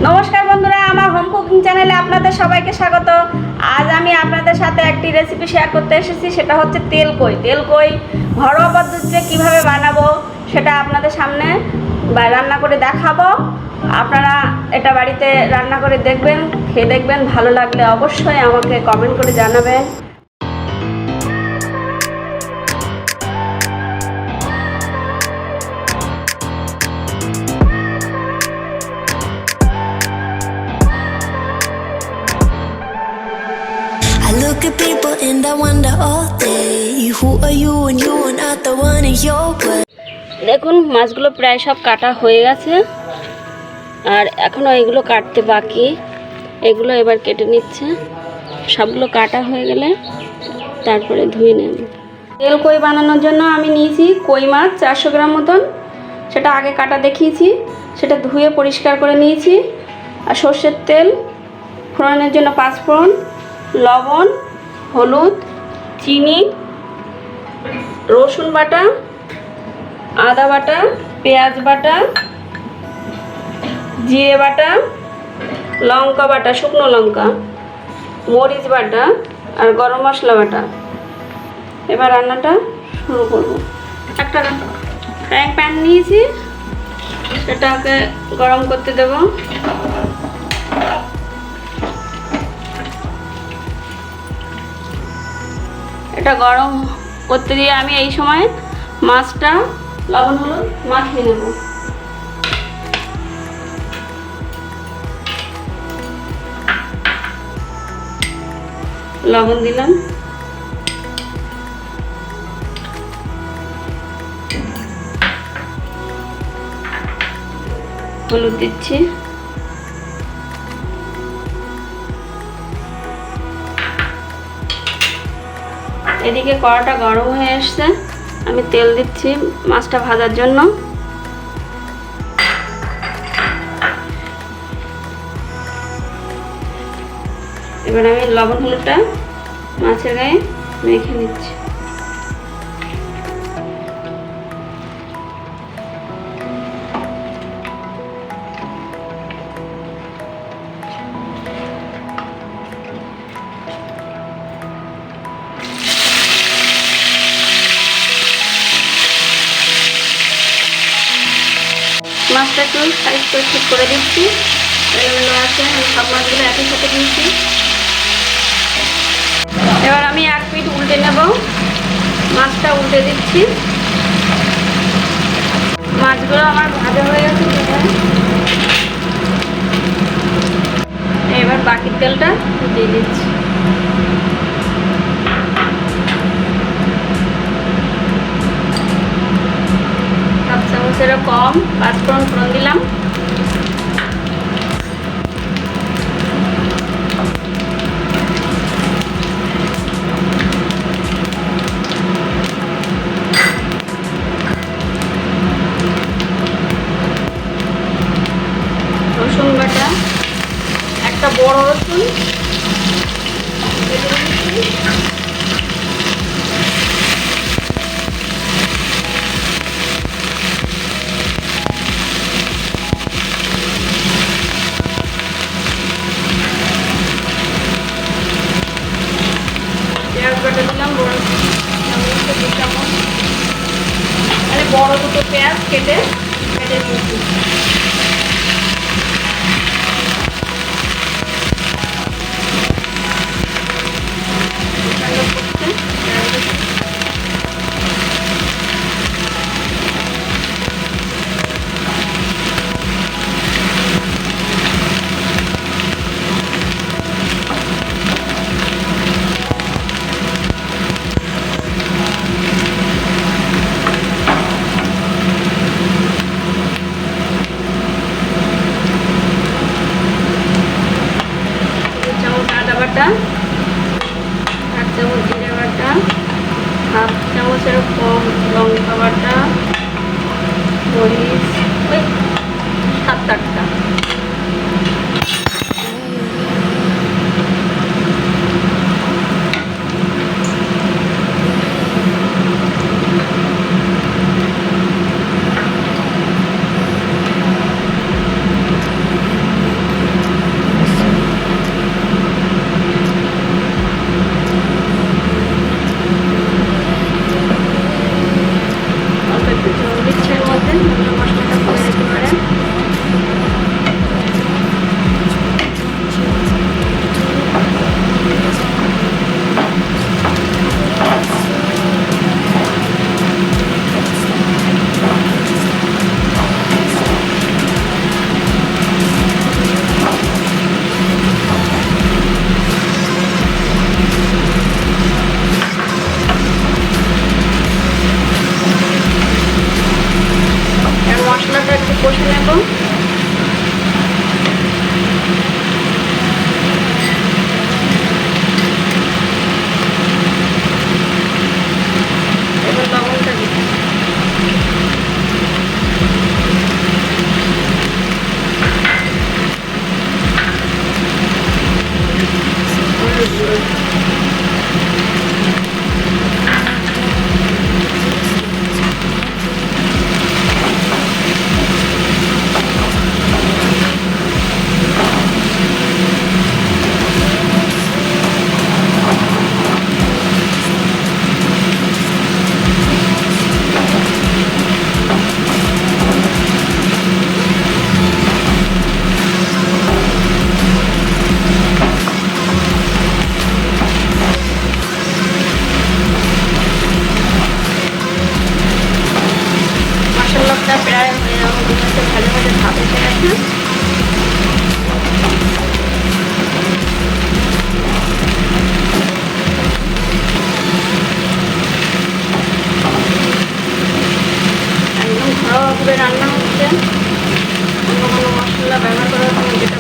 নমস্কার বন্ধুরা, আমার হোম কুকিং চ্যানেলে আপনাদের সবাইকে স্বাগত। আজ আমি আপনাদের সাথে একটি রেসিপি শেয়ার করতে এসেছি, সেটা হচ্ছে তেল কই ঘরোয়া পদ্ধতিতে কিভাবে বানাবো সেটা আপনাদের সামনে রান্না করে দেখাবো। আপনারা এটা বাড়িতে রান্না করে দেখবেন, খেয়ে দেখবেন, ভালো লাগলে অবশ্যই আমাকে কমেন্ট করে জানাবেন। Look at people and I wonder all day, who are you and you are not the one in your way. দেখুন মাছগুলো প্রায় সব কাটা হয়ে গেছে, আর এখনও এগুলো কাটতে বাকি। এগুলো এবার কেটে নিচ্ছে। সবগুলো কাটা হয়ে গেলে তারপরে ধুয়ে নেব। তেল কই বানানোর জন্য আমি নিয়েছি কই মাছ 400 গ্রাম মতন। সেটা আগে কাটা দেখিয়েছি, সেটা ধুয়ে পরিষ্কার করে নিয়েছি। আর সর্ষের তেল, ফোড়নের জন্য 5 ফোড়ন, লবণ, হলুদ, চিনি, রসুন বাটা, আদা বাটা, পেঁয়াজ বাটা, জিরে বাটা, লঙ্কা বাটা, শুকনো লঙ্কা, মরিচ বাটা আর গরম মশলা বাটা। এবার রান্নাটা শুরু করব। একটা ফ্রাইং প্যান নিয়েছি, সেটাকে গরম করতে দেব। এটা গরম করতে দিয়ে আমি এই সময় মাছটা লবণ হলুদ মাখিয়ে নেব। লবণ দিলাম, হলুদ দিচ্ছি, এদিকে কড়াটা গরম হয়ে আসছে। আমি তেল দিচ্ছি মাছটা ভাজার জন্য। এবার আমি লবণ হলুদটা মাছের গায়ে মেখে নিচ্ছি। মাছটা একটু সাইজ করে ঠিক করে দিচ্ছি। এলোমেলো আছে, আমি সব মাছগুলো একই সাথে দিচ্ছি। এবার আমি এক পিঠ উল্টে নেব। মাছটা উল্টে দিচ্ছি। মাছগুলো আমার ভাজা হয়ে গেছে। এবার বাকি তেলটা দিয়ে দিচ্ছি। হাফ চামচেরও কম 5 ফোড়ন দিলাম। রসুন বাটা, একটা বড় রসুন, পেঁয়াজ বাটা দিলাম বড় 2 চামচ, মানে বড় দুটো পেঁয়াজ কেটে দিয়েছি। এক চামচ জিরে বাটা, হাফ চামচের কম লঙ্কা বাটা, মরিচ ওই 7-8টা,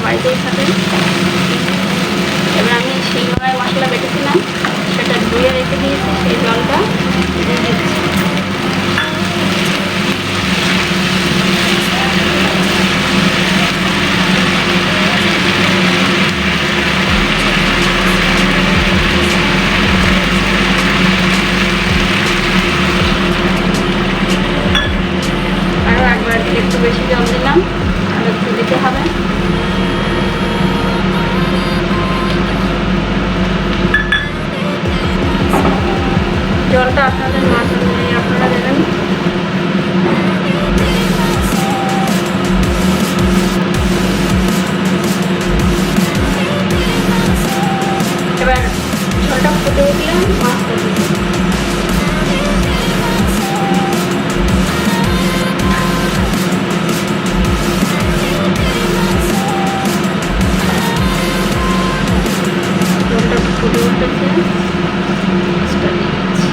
বাড়িতেই থাকে। এবার আমি শিলনোড়ায় মশলা বেটেছিলাম, সেটা ধুয়ে রেখে দিয়েছি, সেই জলটা দিয়ে দিচ্ছি। আরও একবার একটু বেশি জল দিলাম, আর একটু দিতে হবে। জলটা আপনাদের মাছ অনুযায়ী আপনারা দেবেন। এবার ঝোলটা ফুটে উঠলে মাছটা দিই। ঝোলটা ফুটে উঠেছে, মাছটা দিয়ে দিচ্ছি।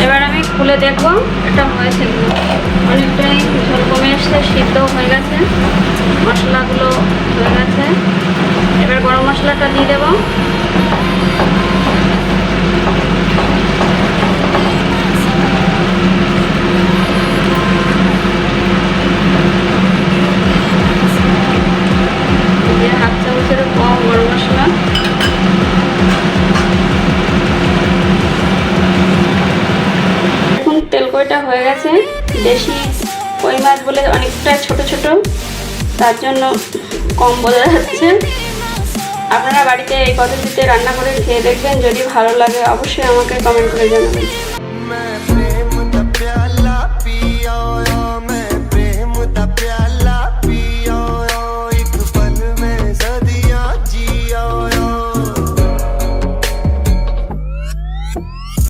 এবার আমি খুলে দেখবো এটা হয়েছে কিনা। অনেকটাই ঝোল কমে এসছে, সিদ্ধ হয়ে গেছে, মশলাগুলো হয়ে গেছে। এবার গরম মশলাটা দিয়ে দেবো। হাফ চামচেরও কম গরম মশলা। এখন তেলকইটা হয়ে গেছে। দেশি কই মাছ বলে অনেকটা ছোট ছোট, তার জন্য কম বোঝা যাচ্ছে। আপনারা বাড়িতে এই পদ্ধতিতে রান্না করে খেয়ে দেখবেন, যদি ভালো লাগে অবশ্যই আমাকে কমেন্ট করে জানাবেন।